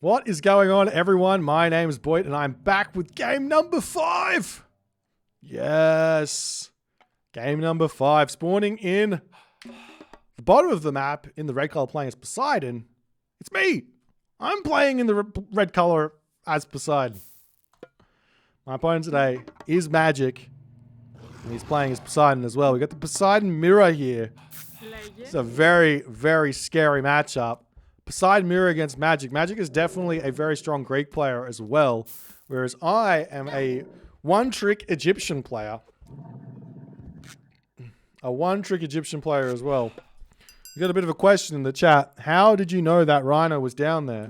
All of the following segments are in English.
What is going on, everyone? My name is Boit, and I'm back with game number 5. Yes. Game number 5. Spawning in the bottom of the map in the red color playing as Poseidon. It's me. I'm playing in the red color as Poseidon. My opponent today is Magic, and he's playing as Poseidon as well. We got the Poseidon mirror here. It's a very, very scary matchup. Poseidon mirror against Magic. Magic is definitely a very strong Greek player as well, whereas I am a one-trick Egyptian player. A one-trick Egyptian player as well. We got a bit of a question in the chat. How did you know that Rhino was down there?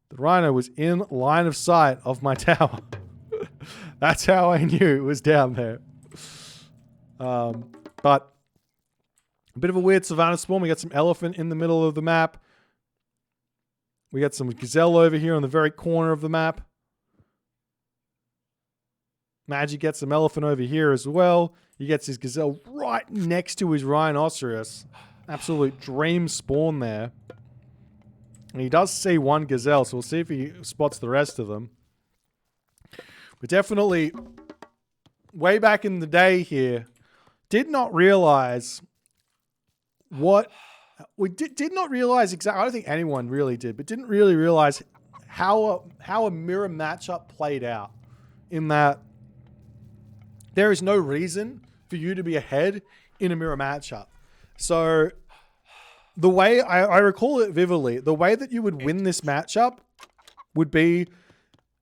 The Rhino was in line of sight of my tower. That's how I knew it was down there. But a bit of a weird savannah spawn. We got some elephant in the middle of the map. We got some gazelle over here on the very corner of the map. Magic gets some elephant over here as well. He gets his gazelle right next to his rhinoceros. Absolute dream spawn there. And he does see one gazelle, so we'll see if he spots the rest of them. But definitely, way back in the day here, did not realize what... We did not realize exactly, I don't think anyone really did, but didn't really realize how a mirror matchup played out. In that there is no reason for you to be ahead in a mirror matchup. So the way, I recall it vividly, the way that you would win this matchup would be,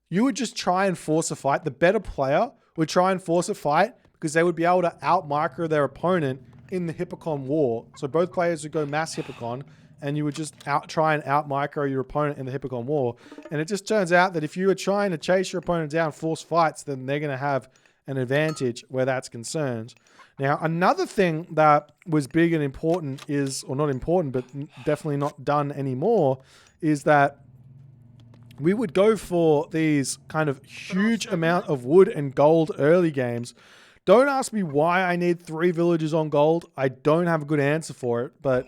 you would just try and force a fight. The better player would try and force a fight because they would be able to out-micro their opponent in the Hippocon war. So both players would go mass Hippocon, and you would just try and out-micro your opponent in the Hippocon war. And it just turns out that if you are trying to chase your opponent down, force fights, then they're going to have an advantage where that's concerned. Now, another thing that was big and important is, or not important, but definitely not done anymore, is that we would go for these kind of huge amount of wood and gold early games. Don't ask me why I need 3 villages on gold. I don't have a good answer for it, but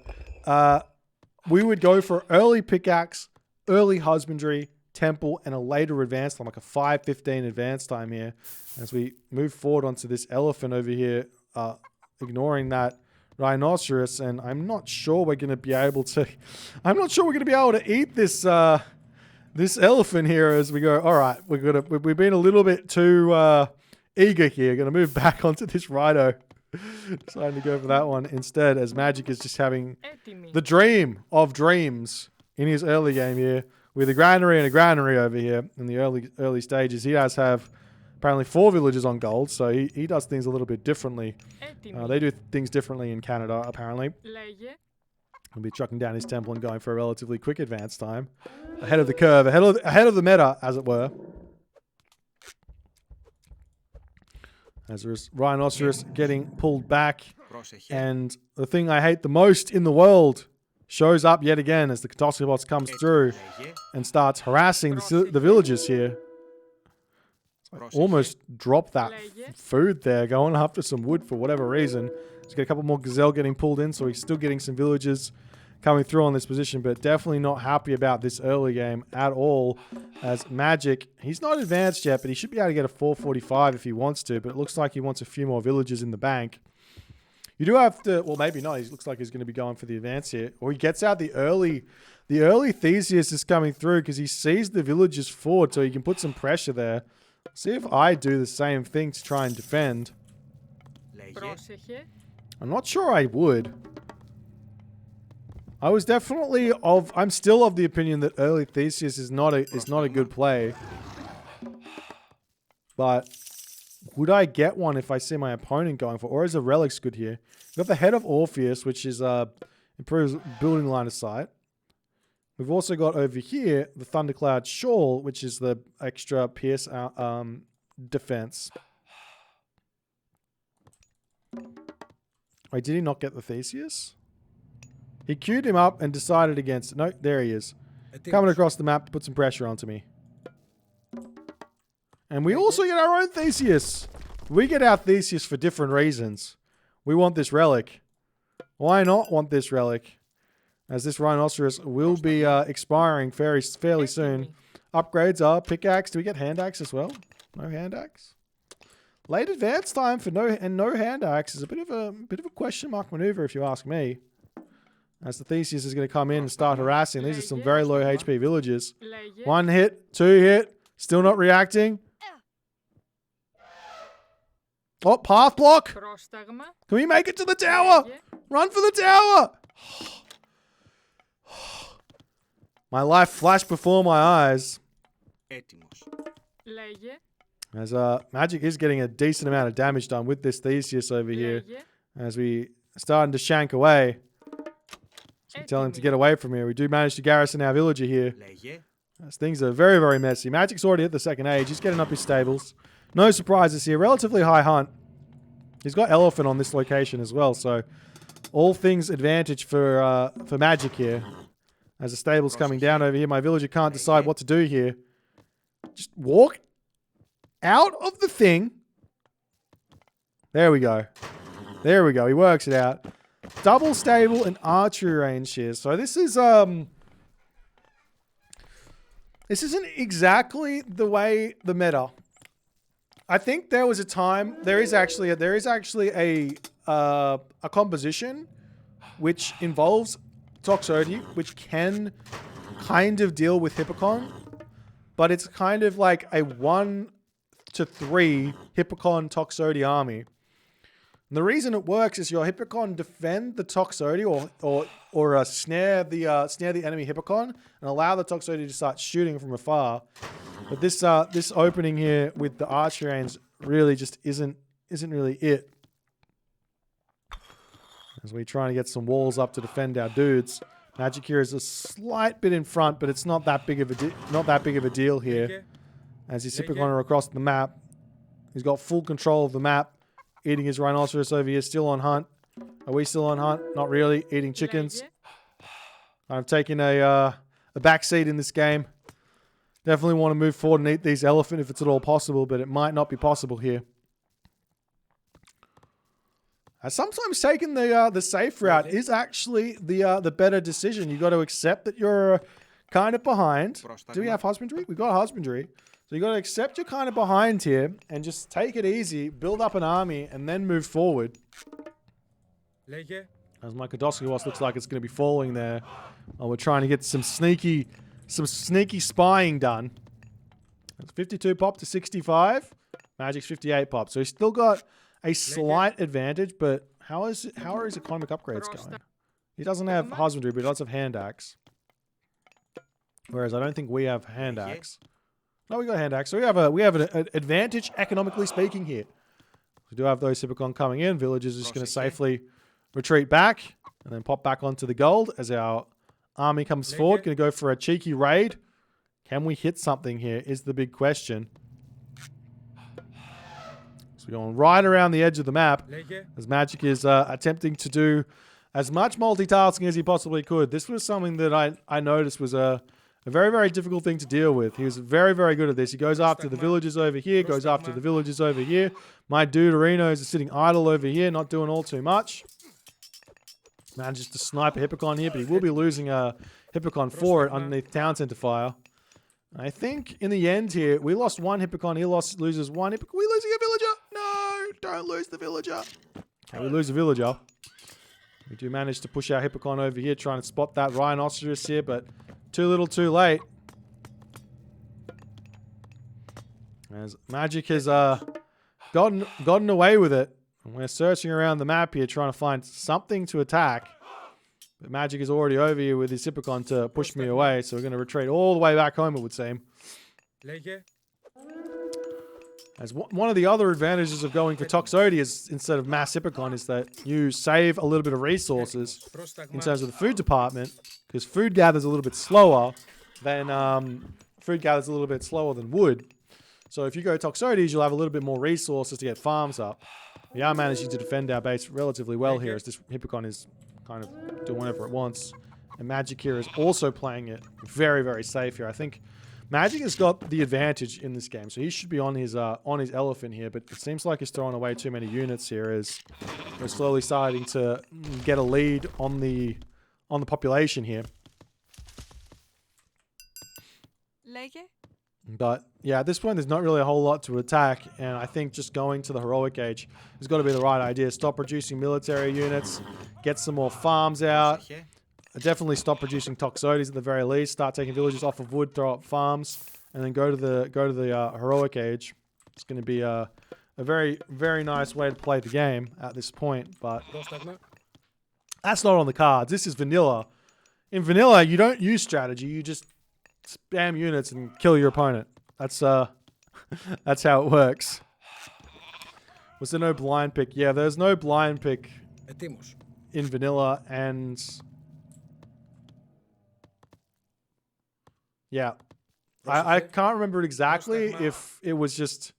we would go for early pickaxe, early husbandry, temple, and a later advance time, like a 5:15 advance time here. As we move forward onto this elephant over here, ignoring that rhinoceros, and I'm not sure we're going to be able to. I'm not sure we're going to be able to eat this this elephant here as we go. All right, we've been a little bit too eager here. Going to move back onto this rhino. Deciding to go for that one instead, as Magic is just having the dream of dreams in his early game here, with a granary and a granary over here in the early stages. He does have apparently 4 villages on gold, so he does things a little bit differently. They do things differently in Canada, apparently. He'll be chucking down his temple and going for a relatively quick advance time. Ahead of the curve, ahead of the meta, as it were. As there's rhinoceros getting pulled back. And the thing I hate the most in the world shows up yet again as the Catastrophe comes through and starts harassing the villagers here. Almost dropped that food there, going after some wood for whatever reason. He's got a couple more gazelle getting pulled in, so he's still getting some villagers coming through on this position, but definitely not happy about this early game at all. As Magic, he's not advanced yet, but he should be able to get a 445 if he wants to, but it looks like he wants a few more villagers in the bank. You do have to, well, maybe not. He looks like he's going to be going for the advance here. Or he gets out the early Theseus is coming through because he sees the villagers forward, so he can put some pressure there. See if I do the same thing to try and defend. I'm not sure I would. I was definitely I'm still of the opinion that early Theseus is not a good play. But would I get one if I see my opponent going for, or is the relics good here? We've got the head of Orpheus, which is improves building line of sight. We've also got over here the Thundercloud Shawl, which is the extra pierce defense. Wait, did he not get the Theseus? He queued him up and decided against it. No, there he is. Coming across the map to put some pressure onto me. And we also get our own Theseus. We get our Theseus for different reasons. We want this relic. Why not want this relic? as this rhinoceros will be expiring fairly soon. Upgrades are pickaxe. Do we get hand axe as well? No hand axe. Late advance time for no hand axe is a bit of a question mark maneuver if you ask me. As the Theseus is going to come in and start harassing. These are some very low HP villagers. 1 hit, 2 hit, still not reacting. Oh, path block. Can we make it to the tower? Run for the tower. My life flashed before my eyes. As Magic is getting a decent amount of damage done with this Theseus over here. As we starting to shank away. So tell him to get away from here. We do manage to garrison our villager here. As things are very, very messy. Magic's already at the second age. He's getting up his stables. No surprises here. Relatively high hunt. He's got elephant on this location as well. So all things advantage for Magic here. As the stable's coming down over here. My villager can't decide what to do here. Just walk out of the thing. There we go. There we go. He works it out. Double stable and archery range here. So this isn't exactly the way the meta. I think there was a time. There is actually a composition which involves Toxotes, which can kind of deal with Hippocon, but it's kind of like a 1 to 3 Hippocon Toxotes army. And the reason it works is your Hippocon defend the Toxotes or snare the enemy Hippocon and allow the Toxotes to start shooting from afar. But this opening here with the archer range really just isn't really it. As we try to get some walls up to defend our dudes. Magic here is a slight bit in front, but it's not that big of a deal here. As he's Hippocon across the map, he's got full control of the map. Eating his rhinoceros over here, still on hunt. Are we still on hunt? Not really. Eating chickens. I'm taking a back seat in this game. Definitely want to move forward and eat these elephant if it's at all possible, but it might not be possible here. Sometimes taking the safe route is actually the better decision. You got to accept that you're kind of behind. Do we have husbandry? We've got husbandry. So you got to accept you're kind of behind here and just take it easy, build up an army, and then move forward. As my Kodosky Wasp looks like it's going to be falling there. Oh, we're trying to get some sneaky spying done. It's 52 pop to 65. Magic's 58 pop. So he's still got a slight advantage, but how are his economic upgrades going? He doesn't have husbandry, but he does have hand axe. Whereas I don't think we have hand axe. No, we got hand axe. So we have an advantage economically speaking here. We do have those Hippocon coming in. Villagers are just going to safely retreat back and then pop back onto the gold as our army comes forward. Going to go for a cheeky raid. Can we hit something here is the big question. So we're going right around the edge of the map as Magic is attempting to do as much multitasking as he possibly could. This was something that I noticed was a very, very difficult thing to deal with. He was very, very good at this. He goes after the villagers over here, goes after the villagers over here. My dude Arinos is sitting idle over here, not doing all too much. Manages to snipe a Hippocon here, but he will be losing a Hippocon for it underneath Town Center Fire. I think in the end here, we lost one Hippocon. He loses one Hippocon. Are we losing a villager? No, don't lose the villager. Okay, we lose a villager. We do manage to push our Hippocon over here, trying to spot that rhinoceros here, but too little, too late. As Magic has gotten away with it. And we're searching around the map here, trying to find something to attack. But Magic is already over here with his Hippocon to push me away, so we're going to retreat all the way back home, it would seem. As one of the other advantages of going for Toxotes instead of mass Hippocon is that you save a little bit of resources in terms of the food department, because food gathers a little bit slower than wood. So if you go Toxotes, you'll have a little bit more resources to get farms up. We are managing to defend our base relatively well here, as this Hippocon is kind of doing whatever it wants. And Magic here is also playing it very, very safe here. I think Magic has got the advantage in this game, so he should be on his elephant here, but it seems like he's throwing away too many units here as we're slowly starting to get a lead on the on the population here. But yeah, at this point, there's not really a whole lot to attack. And I think just going to the heroic age has got to be the right idea. Stop producing military units. Get some more farms out. Definitely stop producing toxotes at the very least. Start taking villages off of wood, throw up farms, and then go to the heroic age. It's going to be a very, very nice way to play the game at this point. But that's not on the cards. This is vanilla. In vanilla, you don't use strategy. You just spam units and kill your opponent. That's that's how it works. Was there no blind pick? Yeah, there's no blind pick in vanilla, and yeah, I can't remember exactly if it was just.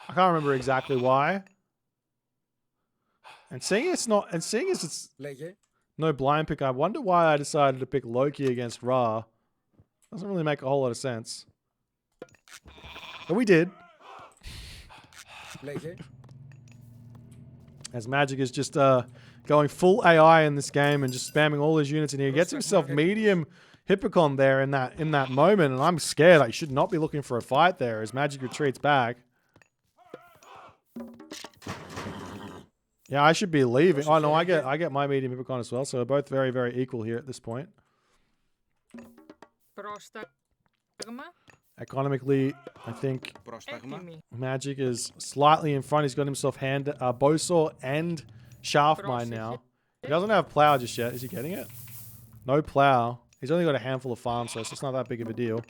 I can't remember exactly why. And seeing it's no blind pick, I wonder why I decided to pick Loki against Ra. Doesn't really make a whole lot of sense. But we did. As Magic is just going full AI in this game and just spamming all his units in here. He gets himself medium Hippocon there in that moment, and I'm scared. I should not be looking for a fight there as Magic retreats back. Yeah, I should be leaving. Oh no, I get my medium Hippocon as well, so we're both very, very equal here at this point. Economically, I think Magic is slightly in front. He's got himself Bowsaw and Shaft Mine now. He doesn't have Plow just yet. Is he getting it? No Plow. He's only got a handful of farms, so it's just not that big of a deal.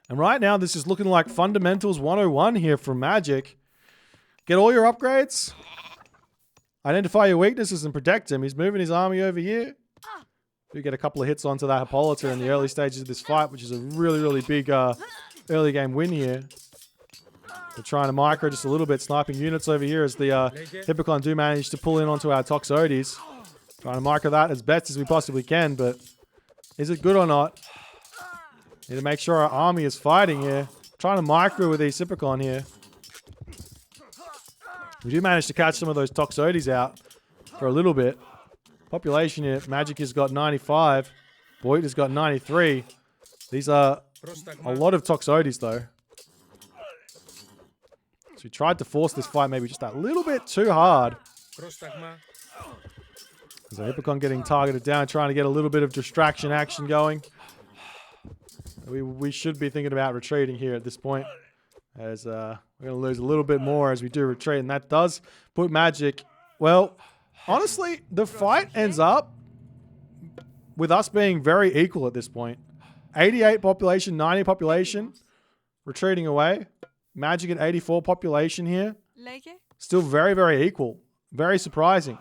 And right now, this is looking like Fundamentals 101 here from Magic. Get all your upgrades. Identify your weaknesses and protect him. He's moving his army over here. We get a couple of hits onto that Hippolyta in the early stages of this fight, which is a really, really big early game win here. We're trying to micro just a little bit, sniping units over here as the Hippocon do manage to pull in onto our Toxotes. Trying to micro that as best as we possibly can, but is it good or not? Need to make sure our army is fighting here. Trying to micro with these Hippocon here. We do manage to catch some of those Toxotes out for a little bit. Population here, Magic has got 95. Boit has got 93. These are a lot of Toxotes though. So we tried to force this fight maybe just a little bit too hard. So Hippocon getting targeted down, trying to get a little bit of distraction action going. We should be thinking about retreating here at this point. As we're going to lose a little bit more as we do retreat. And that does put Magic... Well, honestly, the fight ends up with us being very equal at this point. 88 population, 90 population. Retreating away. Magic at 84 population here. Still very, very equal. Very surprising.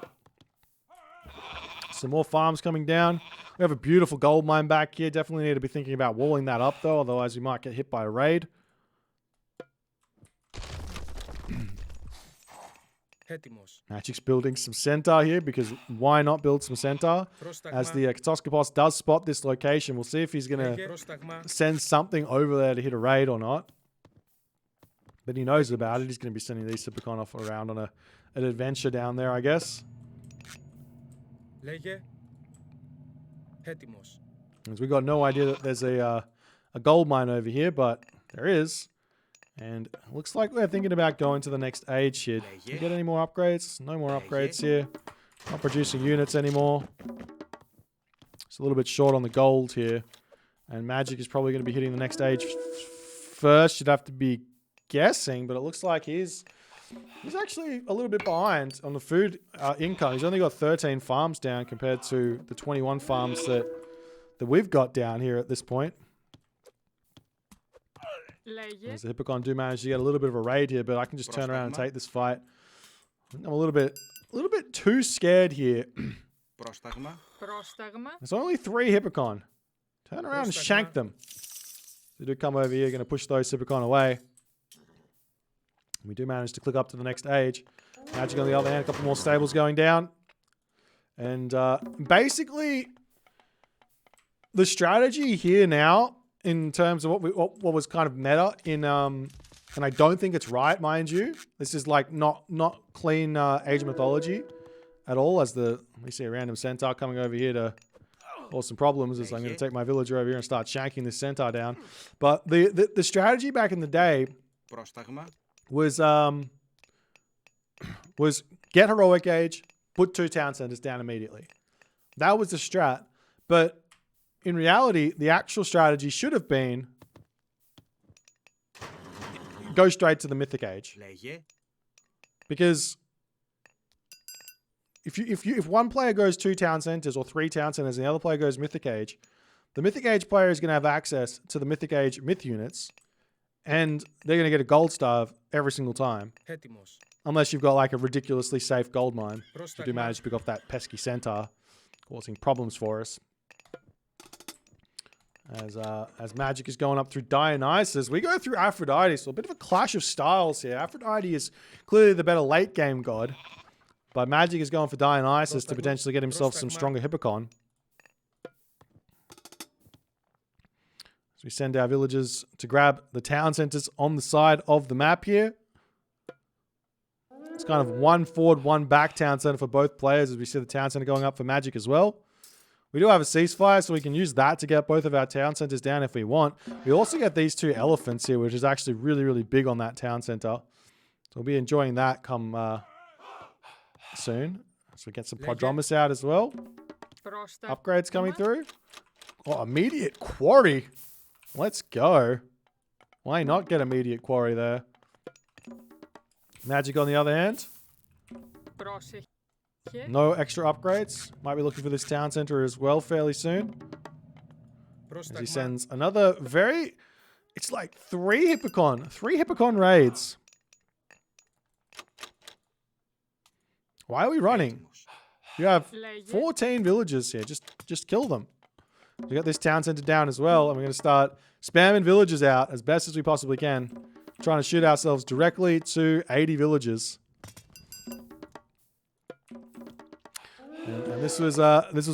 Some more farms coming down. We have a beautiful gold mine back here. Definitely need to be thinking about walling that up though. Otherwise we might get hit by a raid. Magic's building some centaur here because why not build some centaur? As the Katoskopos does spot this location, we'll see if he's going to send something over there to hit a raid or not. But he knows about it. He's going to be sending these Hippocon off around on an adventure down there, I guess. As we got no idea that there's a gold mine over here, but there is. And it looks like we're thinking about going to the next age here. Do we get any more upgrades? No more upgrades here. Not producing units anymore. It's a little bit short on the gold here. And Magic is probably going to be hitting the next age first. You'd have to be guessing, but it looks like he's actually a little bit behind on the food income. He's only got 13 farms down compared to the 21 farms that we've got down here at this point. As the Hippocon do manage to get a little bit of a raid here, but I can just turn around and take this fight. I'm a little bit too scared here. There's only 3 Hippocon. Turn around and shank them. They do come over here, going to push those Hippocon away. We do manage to click up to the next age. Magic on the other hand, a couple more stables going down. And basically, the strategy here now, in terms of what was kind of meta in, and I don't think it's right, mind you. This is like not clean Age of Mythology. at all as we see a random centaur coming over here to cause some problems as I'm going to take my villager over here and start shanking this centaur down. But the strategy back in the day was get heroic age, put 2 town centers down immediately. That was the strat. But in reality, the actual strategy should have been go straight to the Mythic age. Because if one player goes 2 town centers or 3 town centers and the other player goes Mythic age, the Mythic age player is going to have access to the Mythic age myth units, and they're going to get a gold star every single time. Unless you've got like a ridiculously safe gold mine. You do manage to pick off that pesky centaur, causing problems for us. As Magic is going up through Dionysus, we go through Aphrodite. So a bit of a clash of styles here. Aphrodite is clearly the better late game god, but Magic is going for Dionysus to potentially get himself some stronger Hippocon. So we send our villagers to grab the town centers on the side of the map here. It's kind of 1 forward, 1 back town center for both players as we see the town center going up for Magic as well. We do have a ceasefire, so we can use that to get both of our town centers down if we want. We also get these 2 elephants here, which is actually really, really big on that town center. So we'll be enjoying that come soon. So we get some Prodromus out as well. Upgrades coming through. Oh, immediate quarry. Let's go. Why not get immediate quarry there? Magic on the other hand. No extra upgrades. Might be looking for this town center as well fairly soon. As he sends another very... It's like 3 Hippocon. 3 Hippocon raids. Why are we running? You have 14 villagers here. Just kill them. We got this town center down as well. And we're going to start spamming villagers out as best as we possibly can. Trying to shoot ourselves directly to 80 villagers. And this was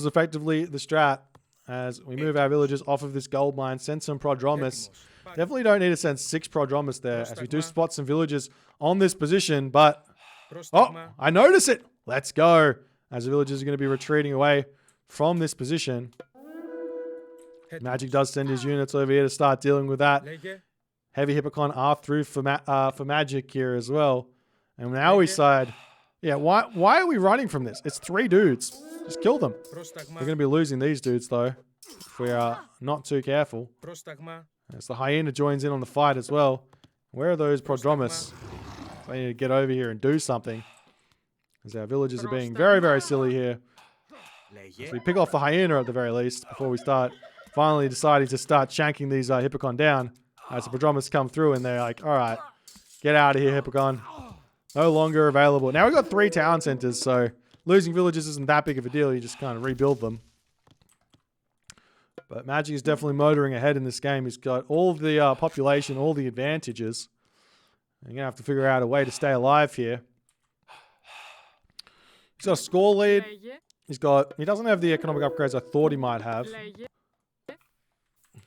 effectively the strat as we move our villagers off of this gold mine, send some Prodromus. Definitely don't need to send 6 Prodromus there as we do spot some villagers on this position, but oh, I notice it. Let's go. As the villagers are going to be retreating away from this position. Magic does send his units over here to start dealing with that. Heavy Hippocon are through for Magic here as well. And now we side... Yeah, why are we running from this? It's 3 dudes. Just kill them. We're going to be losing these dudes, though, if we are not too careful. As the hyena joins in on the fight as well. Where are those Prodromus? They need to get over here and do something. As our villagers are being very, very silly here. As we pick off the hyena at the very least before we start finally deciding to start shanking these Hippocon down. As the Prodromus come through and they're like, alright, get out of here, Hippocon. No longer available. Now we've got 3 town centers, so losing villages isn't that big of a deal. You just kind of rebuild them. But Magic is definitely motoring ahead in this game. He's got all of the population, all the advantages. You're going to have to figure out a way to stay alive here. He's got a score lead. He doesn't have the economic upgrades I thought he might have.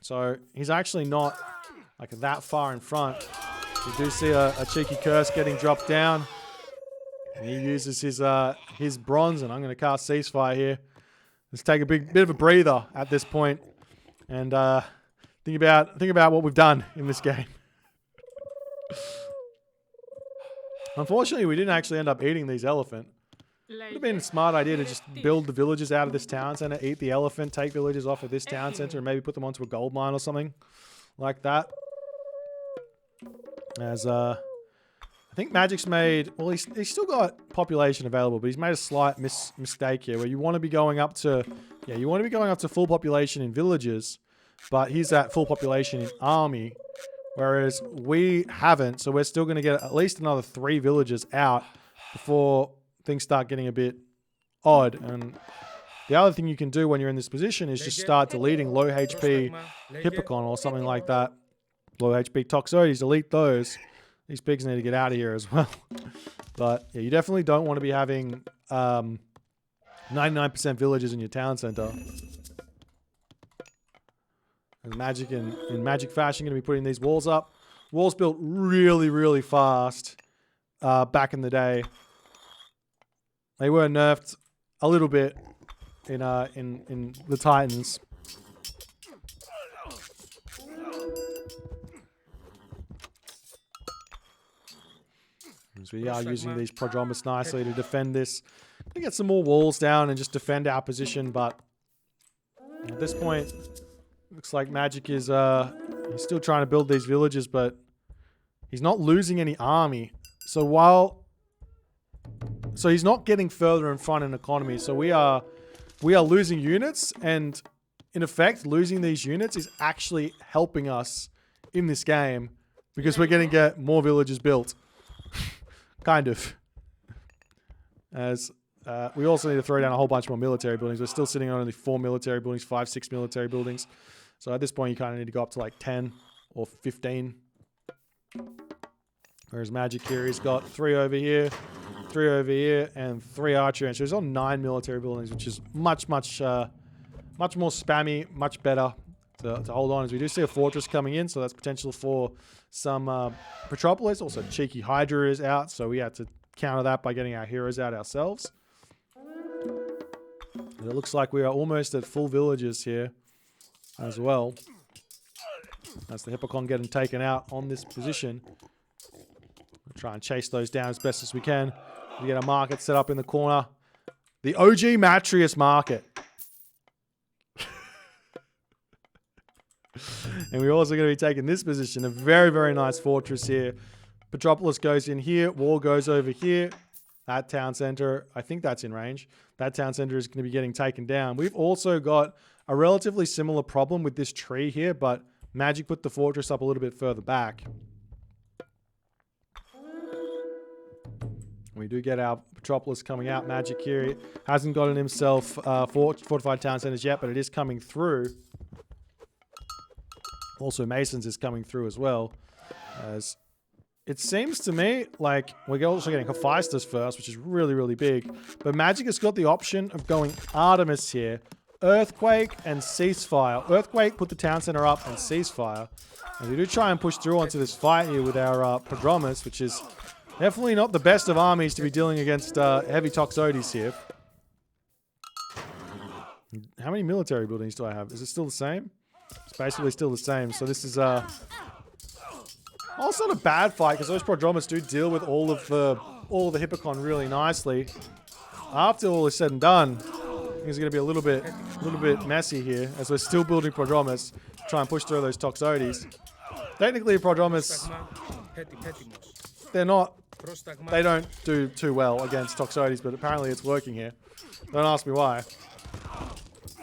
So he's actually not like that far in front. You do see a cheeky curse getting dropped down. And he uses his bronze, and I'm going to cast ceasefire here. Let's take a bit of a breather at this point, and think about what we've done in this game. Unfortunately, we didn't actually end up eating these elephant. It would have been a smart idea to just build the villagers out of this town center, eat the elephant, take villagers off of this town center, and maybe put them onto a gold mine or something like that. As I think Magic's made, well, he's still got population available, but he's made a slight mistake here where you want to be going up to, you want to be going up to full population in villages, but he's at full population in army, whereas we haven't, so we're still going to get at least another 3 villages out before things start getting a bit odd. And the other thing you can do when you're in this position is just start deleting low HP Hippocon or something like that. Low HP Toxotes, delete those. These pigs need to get out of here as well. But yeah, you definitely don't want to be having 99% villages in your town center. And Magic in Magic fashion going to be putting these walls up. Walls built really, really fast back in the day. They were nerfed a little bit in the Titans. As we are using these prodromus nicely to defend this. We get some more walls down and just defend our position, but at this point, looks like Magic is he's still trying to build these villages, but he's not losing any army. So he's not getting further in front in economy. So we are losing units, and in effect, losing these units is actually helping us in this game because we're going to get more villages built. Kind of. As we also need to throw down a whole bunch more military buildings. We're still sitting on only 4 military buildings, 5, 6 military buildings. So at this point, you kind of need to go up to like 10 or 15. Whereas Magic here, he's got 3 over here, 3 over here, and 3 archery. So he's on 9 military buildings, which is much more spammy, much better to hold on. As we do see a fortress coming in, so that's potential for some Petropolis. Also, Cheeky Hydra is out, so we had to counter that by getting our heroes out ourselves. And it looks like we are almost at full villages here as well. That's the Hippocon getting taken out on this position. We'll try and chase those down as best as we can. We get a market set up in the corner. The OG Matrius market. And we're also going to be taking this position. A very, very nice fortress here. Petropolis goes in here. Wall goes over here. That town center, I think that's in range. That town center is going to be getting taken down. We've also got a relatively similar problem with this tree here, but Magic put the fortress up a little bit further back. We do get our Petropolis coming out. Magic here hasn't gotten himself fortified town centers yet, but it is coming through. Also, Masons is coming through as well. As it seems to me like we're also getting Hephaestus first, which is really, really big. But Magic has got the option of going Artemis here. Earthquake and Ceasefire. Earthquake, put the town center up, and Ceasefire. And we do try and push through onto this fight here with our Prodromus, which is definitely not the best of armies to be dealing against heavy Toxotes here. How many military buildings do I have? Is it still the same? It's basically still the same. So this is also not a bad fight because those Prodromus do deal with all of the Hippocon really nicely. After all is said and done, it's going to be a little bit messy here as we're still building Prodromus to try and push through those Toxotes. Technically, Prodromus, they don't do too well against Toxotes, but apparently it's working here. Don't ask me why.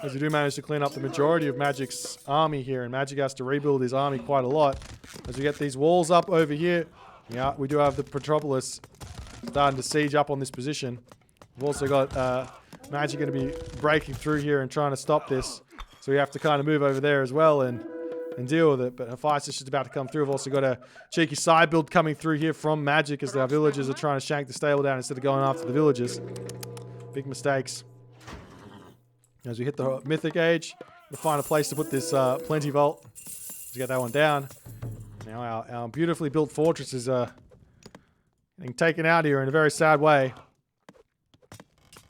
As we do manage to clean up the majority of Magic's army here, and Magic has to rebuild his army quite a lot. As we get these walls up over here, yeah, we do have the Petropolis starting to siege up on this position. We've also got Magic going to be breaking through here and trying to stop this. So we have to kind of move over there as well and deal with it. But Hephaestus is about to come through. We've also got a cheeky side build coming through here from Magic as our villagers are trying to shank the stable down instead of going after the villagers. Big mistakes. As we hit the Mythic age, we'll find a place to put this Plenty Vault. Let's get that one down. Now our beautifully built fortress is getting taken out here in a very sad way.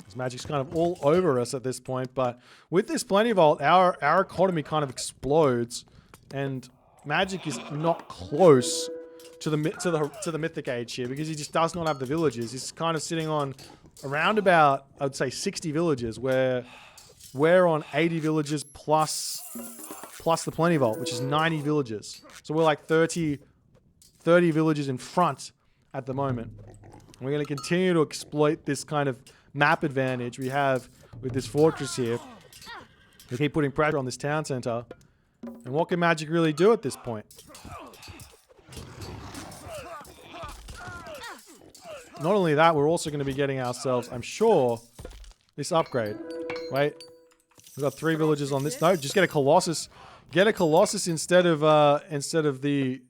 This Magic's kind of all over us at this point, but with this Plenty Vault, our economy kind of explodes, and Magic is not close to the Mythic age here because he just does not have the villages. He's kind of sitting on around about, I would say, 60 villages, where we're on 80 villages plus the Plenty Vault, which is 90 villages. So we're like 30 villages in front at the moment. And we're going to continue to exploit this kind of map advantage we have with this fortress here. We keep putting pressure on this town center. And what can Magic really do at this point? Not only that, we're also going to be getting ourselves, I'm sure, this upgrade. Wait. We've got 3 villages on this. No, just get a Colossus. Get a Colossus instead of the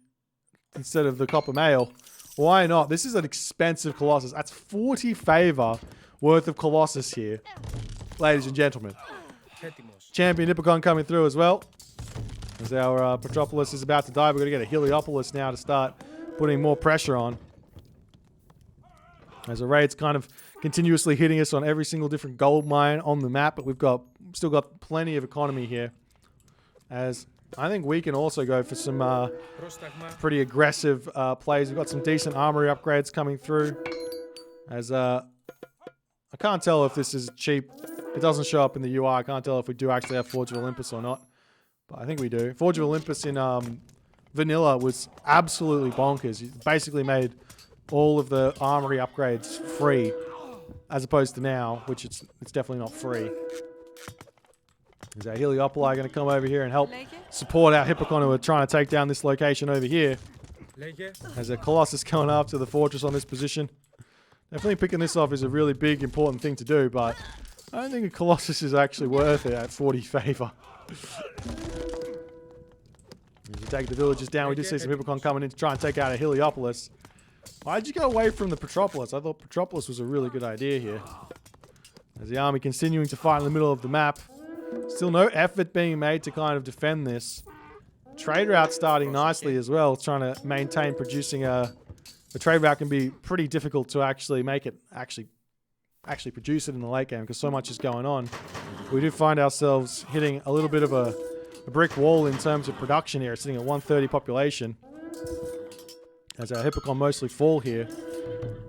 Copper Mail. Why not? This is an expensive Colossus. That's 40 favor worth of Colossus here, ladies and gentlemen. Champion Hippocon coming through as well. As our Petropolis is about to die, we're going to get a Heliopolis now to start putting more pressure on. As the raid's kind of continuously hitting us on every single different gold mine on the map, but we've still got plenty of economy here. As I think we can also go for some pretty aggressive plays. We've got some decent armory upgrades coming through. As I can't tell if this is cheap. It doesn't show up in the UI. I can't tell if we do actually have Forge of Olympus or not. But I think we do. Forge of Olympus in vanilla was absolutely bonkers. You basically made all of the armory upgrades free, as opposed to now, which it's definitely not free. Is our Heliopoli going to come over here and help support our Hippocon who are trying to take down this location over here? As a Colossus going after the fortress on this position. Definitely picking this off is a really big, important thing to do, but I don't think a Colossus is actually worth it at 40 favor. As we take the villages down, we do see some Hippocon coming in to try and take out a Heliopolis. Why'd you go away from the Petropolis? I thought Petropolis was a really good idea here. As the army continuing to fight in the middle of the map. Still no effort being made to kind of defend this. Trade route starting nicely as well, trying to maintain producing a... The trade route can be pretty difficult to actually make it, actually produce it in the late game because so much is going on. We do find ourselves hitting a little bit of a brick wall in terms of production here, sitting at 130 population. As our Hippocon mostly fall here.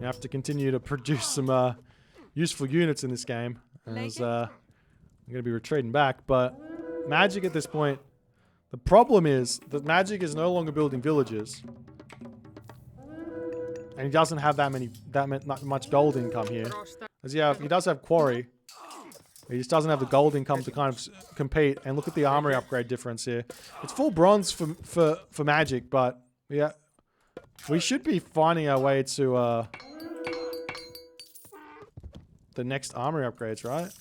We have to continue to produce some useful units in this game. As I'm going to be retreating back, but Magic at this point, the problem is that Magic is no longer building villages. And he doesn't have that much gold income here. As he does have quarry. He just doesn't have the gold income to kind of compete. And look at the armory upgrade difference here. It's full bronze for Magic, but yeah, we should be finding our way to the next armory upgrades, right?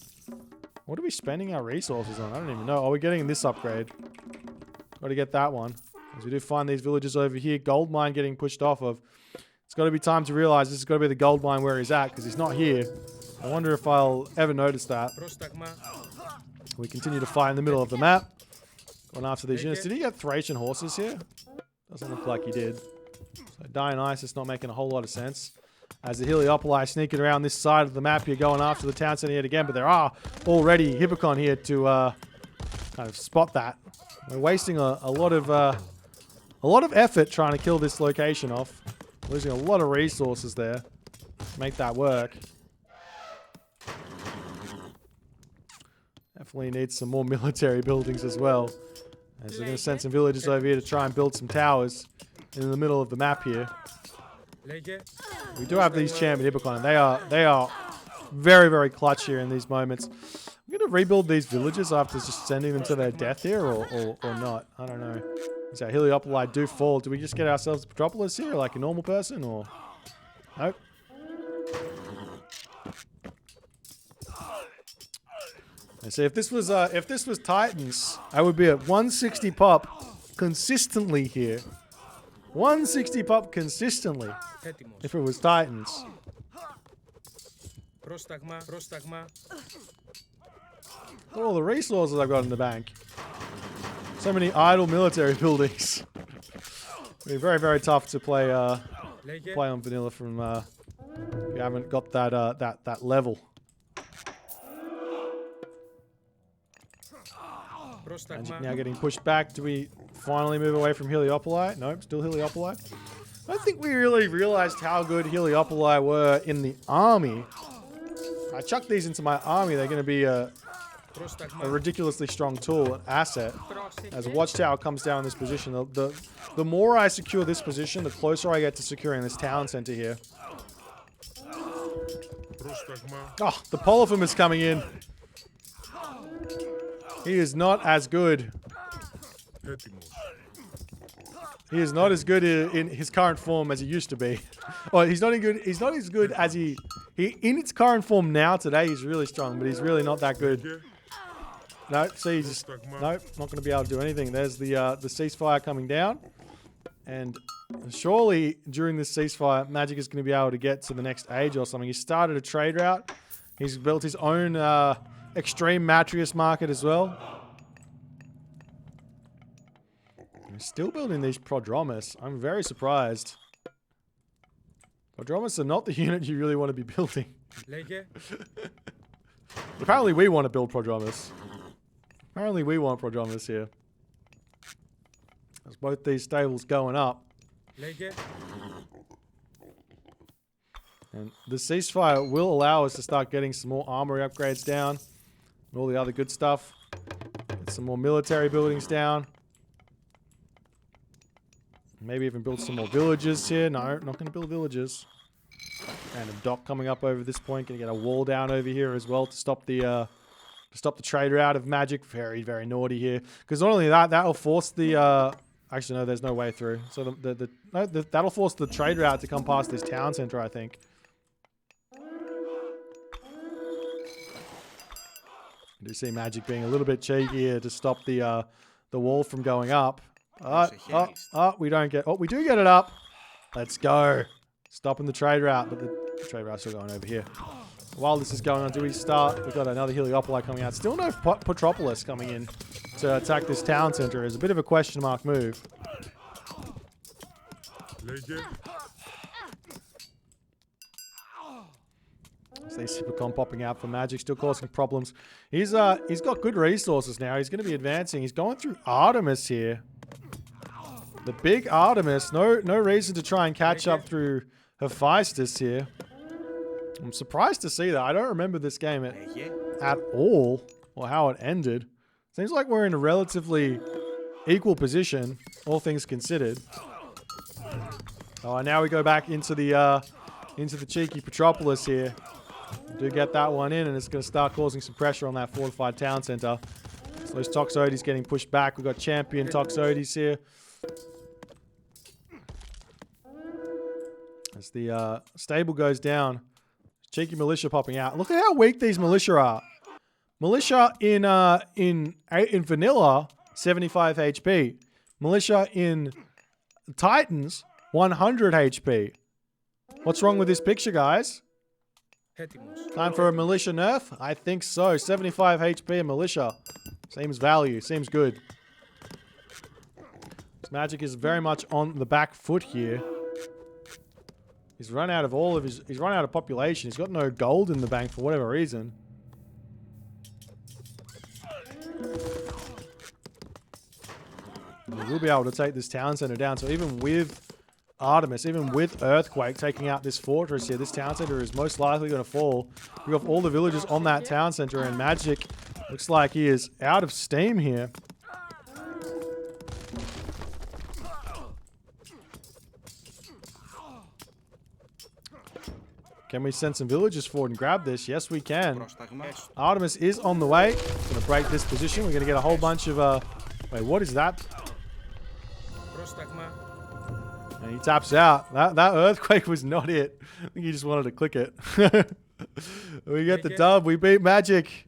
What are we spending our resources on? I don't even know. Oh, we're getting this upgrade. Got to get that one. As we do find these villages over here. Gold mine getting pushed off of. It's got to be time to realize this has got to be the gold mine where he's at because he's not here. I wonder if I'll ever notice that. We continue to fight in the middle of the map. Going after these units. Did he get Thracian horses here? Doesn't look like he did. So Dionysus not making a whole lot of sense. As the Heliopoli sneaking around this side of the map here, going after the town center yet again. But there are already Hippocon here to kind of spot that. We're wasting a lot of effort trying to kill this location off. Losing a lot of resources there to make that work. Definitely needs some more military buildings as well. As they're going to send some villagers over here to try and build some towers in the middle of the map here. We do have these champion Hippocon, and they are very, very clutch here in these moments. I'm going to rebuild these villages after just sending them to their death here, or not. I don't know. So Heliopoli do fall. Do we just get ourselves a Petropolis here, like a normal person, or... Nope. And see, if this was Titans, I would be at 160 pop consistently here. 160 pop consistently. If it was Titans. Look at all the resources I've got in the bank. So many idle military buildings. It'd be very, very tough to play on vanilla from if you haven't got that level. Magic now getting pushed back. Do we finally move away from Heliopoli? Nope, still Heliopoli. I don't think we really realized how good Heliopoli were in the army. I chuck these into my army, they're going to be a ridiculously strong tool, an asset. As a watchtower comes down in this position, the more I secure this position, the closer I get to securing this town center here. Oh, the Polyphum is coming in. He is not as good. He is not as good in his current form as he used to be. Well, he's not as good as he in its current form now today. He's really strong, but he's really not that good. No, see, he's just nope, not going to be able to do anything. There's the ceasefire coming down, and surely during this ceasefire, Magic is going to be able to get to the next age or something. He started a trade route. He's built his own extreme Matrius market as well. He's still building these Prodromus. I'm very surprised. Prodromus are not the unit you really want to be building. Apparently we want to build Prodromus. Apparently we want Prodromus here. There's both these stables going up. And the ceasefire will allow us to start getting some more armory upgrades down. And all the other good stuff. Get some more military buildings down. Maybe even build some more villages here. No, not going to build villages. And a dock coming up over this point. Going to get a wall down over here as well to stop the trade route of magic. Very, very naughty here. Because not only that, that'll force the... actually, no, there's no way through. So that'll force the trade route to come past this town center, I think. I do see magic being a little bit cheeky here to stop the wall from going up. We don't get... Oh, we do get it up. Let's go. Stopping the trade route, but the trade route's still going over here. While this is going on, do we start? We've got another Heliopolis coming out. Still no Petropolis coming in to attack this town center. Is a bit of a question mark move. See Supercom popping out for magic, still causing problems. He's got good resources now. He's going to be advancing. He's going through Artemis here. The big Artemis. No reason to try and catch up through Hephaestus here. I'm surprised to see that. I don't remember this game at all, or how it ended. Seems like we're in a relatively equal position, all things considered. Oh, and now we go back into the cheeky Petropolis here. Do get that one in, and it's going to start causing some pressure on that fortified town center. So those Toxotes getting pushed back. We've got champion Toxotes here. As the stable goes down, cheeky militia popping out. Look at how weak these militia are. Militia in vanilla, 75 HP. Militia in Titans, 100 HP. What's wrong with this picture, guys? Time for a militia nerf? I think so. 75 HP in militia. Seems value. Seems good. This magic is very much on the back foot here. He's run out of he's run out of population. He's got no gold in the bank for whatever reason. And we'll be able to take this town center down. So even with Artemis, even with Earthquake taking out this fortress here, this town center is most likely going to fall. We have all the villagers on that town center, and magic looks like he is out of steam here. Can we send some villagers forward and grab this? Yes, we can. Artemis is on the way. Going to break this position. We're going to get a whole bunch of... wait, what is that? And he taps out. That earthquake was not it. I think he just wanted to click it. We get the dub. We beat Magic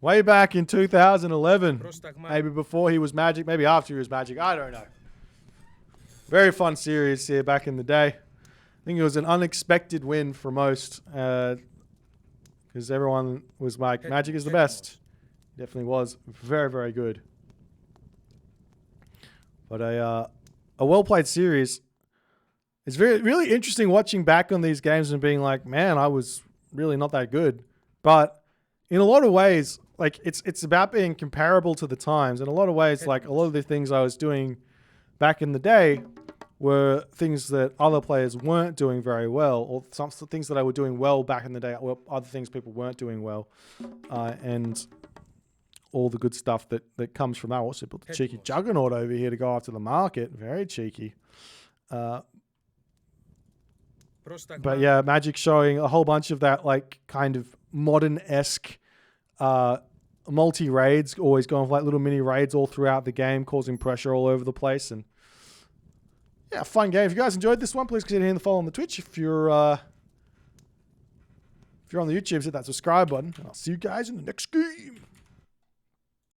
way back in 2011. Maybe before he was Magic. Maybe after he was Magic. I don't know. Very fun series here back in the day. I think it was an unexpected win for most, because everyone was like, Magic is the best. Definitely was very, very good. But a well-played series. It's really interesting watching back on these games and being like, man, I was really not that good. But in a lot of ways, like it's about being comparable to the times. In a lot of ways, like a lot of the things I was doing back in the day were things that other players weren't doing very well, or some things that I were doing well back in the day were other things people weren't doing well, and all the good stuff that comes from that. Also built a cheeky Juggernaut over here to go after the market. Very cheeky. But yeah, Magic showing a whole bunch of that like kind of modern-esque multi-raids, always going for like little mini raids all throughout the game, causing pressure all over the place. And yeah, fun game. If you guys enjoyed this one, please consider hitting the follow on the Twitch. If you're on the YouTube, hit that subscribe button. And I'll see you guys in the next game.